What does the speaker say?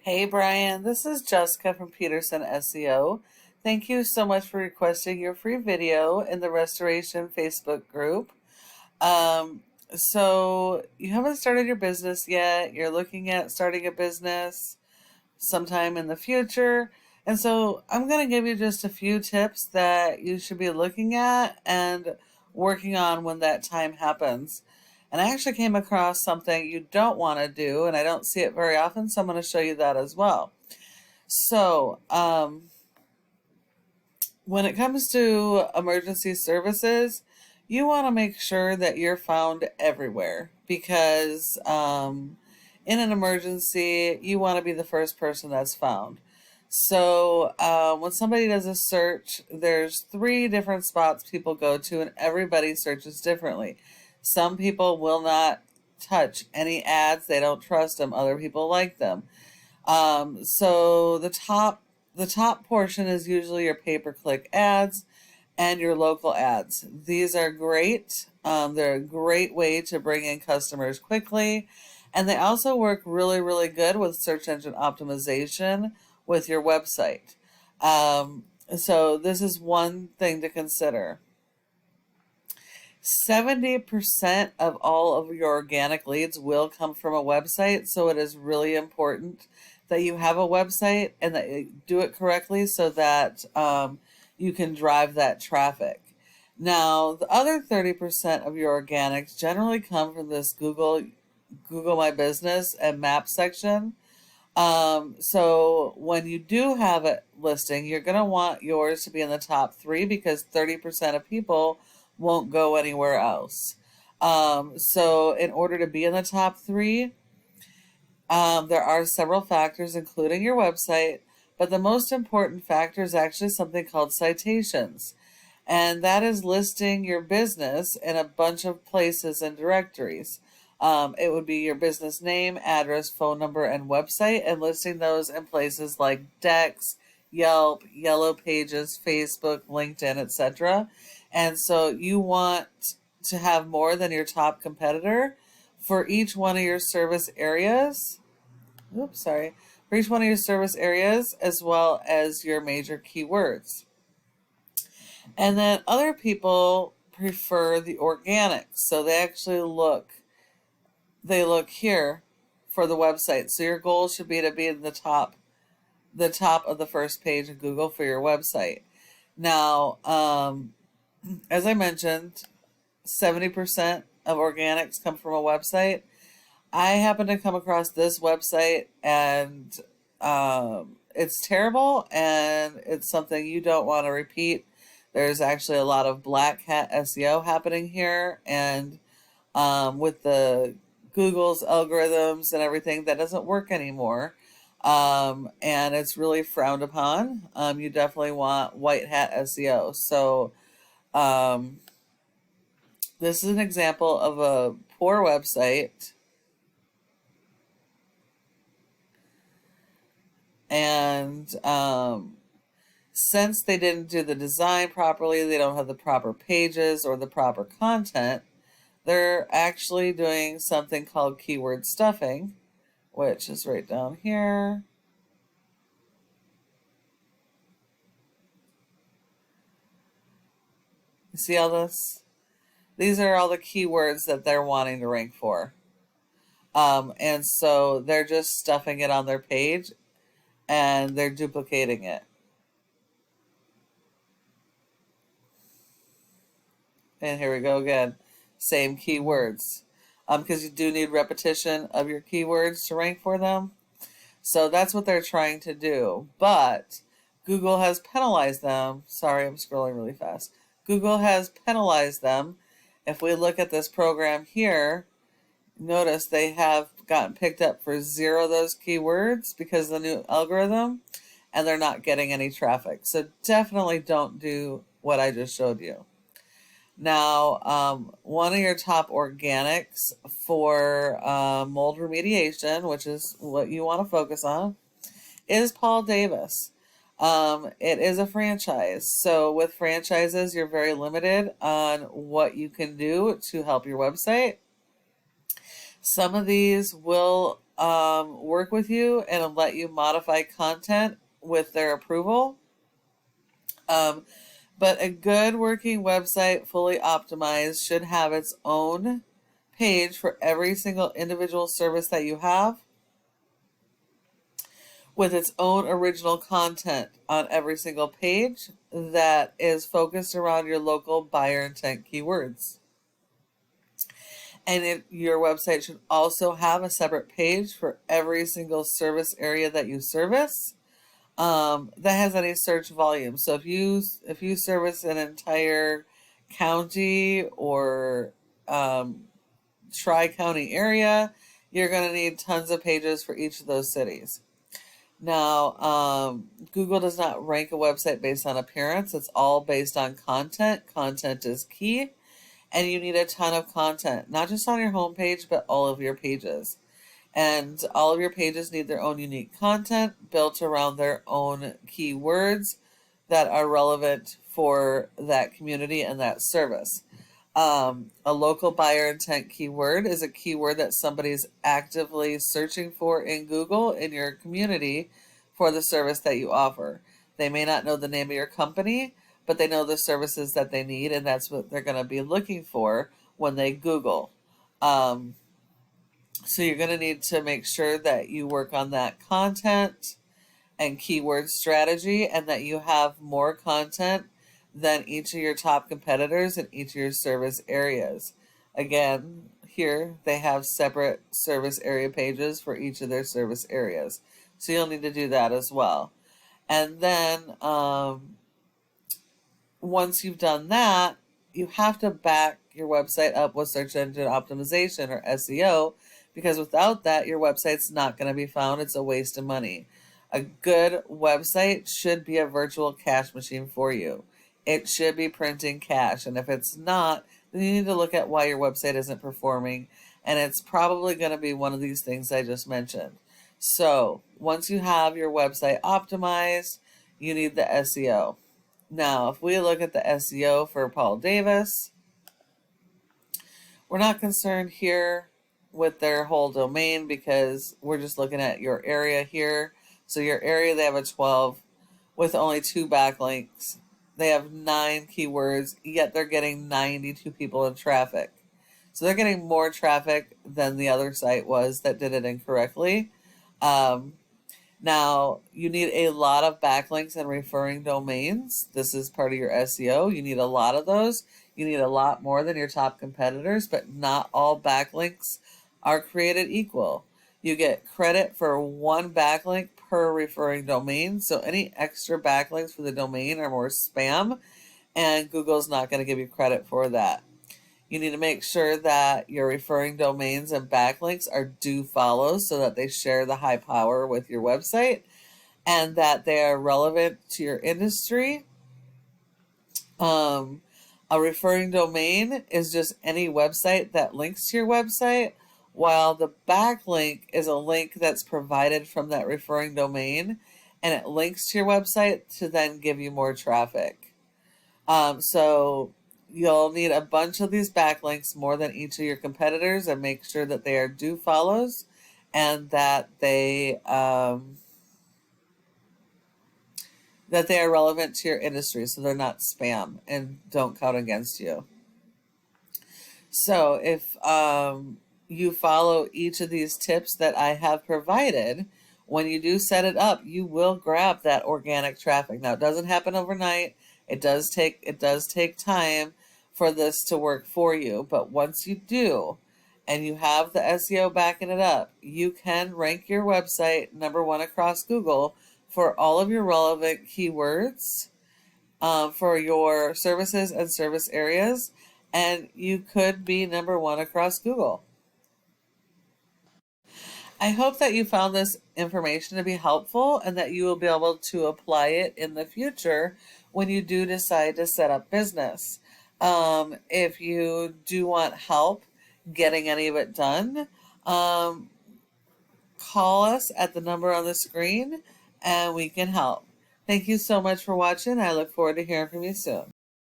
Hey Brian, this is Jessica from Peterson SEO. Thank you so much for requesting your free video in the Restoration Facebook group. Um, so you haven't started your business yet. You're looking at starting a business sometime in the future. And so I'm going to give you just a few tips that you should be looking at and working on when that time happens. And I actually came across something you don't want to do, and I don't see it very often, so I'm going to show you that as well. So, when it comes to emergency services, you want to make sure that you're found everywhere because in an emergency, you want to be the first person that's found. So when somebody does a search, there's 3 different spots people go to, and everybody searches differently. Some people will not touch any ads; they don't trust them. Other people like them. So the top portion is usually your pay-per-click ads and your local ads. These are great. They're a great way to bring in customers quickly. And they also work really, really good with search engine optimization with your website. So this is one thing to consider. 70% of all of your organic leads will come from a website, so it is really important that you have a website and that you do it correctly so that you can drive that traffic. Now, the other 30% of your organics generally come from this Google My Business and Map section. So when you do have a listing, you're going to want yours to be in the top 3 because 30% of people won't go anywhere else. So in order to be in the top 3, there are several factors, including your website, but the most important factor is actually something called citations. And that is listing your business in a bunch of places and directories. It would be your business name, address, phone number, and website, and listing those in places like Dex, Yelp, Yellow Pages, Facebook, LinkedIn, etc. And so you want to have more than your top competitor for each one of your service areas. Oops, sorry. For each one of your service areas, as well as your major keywords. And then other people prefer the organics. So they actually look here for the website. So your goal should be to be in the top of the first page of Google for your website. Now, as I mentioned, 70% of organics come from a website. I happen to come across this website, and it's terrible, and it's something you don't want to repeat. There's actually a lot of black hat SEO happening here, and with the Google's algorithms and everything, that doesn't work anymore. And it's really frowned upon. You definitely want white hat SEO. So this is an example of a poor website. And since they didn't do the design properly, they don't have the proper pages or the proper content, they're actually doing something called keyword stuffing, which is right down here. You see all this? These are all the keywords that they're wanting to rank for. And so they're just stuffing it on their page and they're duplicating it. And here we go again. Same keywords. Because you do need repetition of your keywords to rank for them. So that's what they're trying to do. But Google has penalized them. Sorry, I'm scrolling really fast. Google has penalized them. If we look at this program here, notice they have gotten picked up for 0 of those keywords because of the new algorithm, and they're not getting any traffic. So definitely don't do what I just showed you. Now, one of your top organics for mold remediation, which is what you want to focus on, is Paul Davis. It is a franchise. So with franchises, you're very limited on what you can do to help your website. Some of these will work with you and let you modify content with their approval. Um, but a good working website, fully optimized, should have its own page for every single individual service that you have, with its own original content on every single page that is focused around your local buyer intent keywords. And your website should also have a separate page for every single service area that you service, that has any search volume. So if you service an entire county or tri-county area, you're going to need tons of pages for each of those cities. Now, Google does not rank a website based on appearance. It's all based on content. Content is key, and you need a ton of content, not just on your homepage, but all of your pages. And all of your pages need their own unique content built around their own keywords that are relevant for that community and that service. A local buyer intent keyword is a keyword that somebody's actively searching for in Google in your community for the service that you offer. They may not know the name of your company, but they know the services that they need, and that's what they're going to be looking for when they Google. So you're going to need to make sure that you work on that content and keyword strategy, and that you have more content than each of your top competitors in each of your service areas. Again, here they have separate service area pages for each of their service areas. So you'll need to do that as well. And then once you've done that, you have to back your website up with search engine optimization, or SEO, because without that, your website's not going to be found. It's a waste of money. A good website should be a virtual cash machine for you. It should be printing cash. And if it's not, then you need to look at why your website isn't performing. And it's probably going to be one of these things I just mentioned. So once you have your website optimized, you need the SEO. Now, if we look at the SEO for Paul Davis, we're not concerned here with their whole domain because we're just looking at your area here. So your area, they have a 12 with only 2 backlinks. They have 9 keywords, yet they're getting 92 people in traffic. So they're getting more traffic than the other site was that did it incorrectly. Now, you need a lot of backlinks and referring domains. This is part of your SEO. You need a lot of those. You need a lot more than your top competitors, but not all backlinks are created equal. You get credit for 1 backlink per referring domain. So any extra backlinks for the domain are more spam, and Google's not going to give you credit for that. You need to make sure that your referring domains and backlinks are do follows so that they share the high power with your website and that they are relevant to your industry. A referring domain is just any website that links to your website, while the backlink is a link that's provided from that referring domain and it links to your website to then give you more traffic. So you'll need a bunch of these backlinks, more than each of your competitors, and make sure that they are do follows and that they are relevant to your industry, so they're not spam and don't count against you. So if you follow each of these tips that I have provided, when you do set it up, you will grab that organic traffic. Now, it doesn't happen overnight. It does take time for this to work for you, but once you do, and you have the SEO backing it up, you can rank your website #1 across Google for all of your relevant keywords for your services and service areas, and you could be #1 across Google. I hope that you found this information to be helpful and that you will be able to apply it in the future when you do decide to set up business. If you do want help getting any of it done, call us at the number on the screen and we can help. Thank you so much for watching. I look forward to hearing from you soon.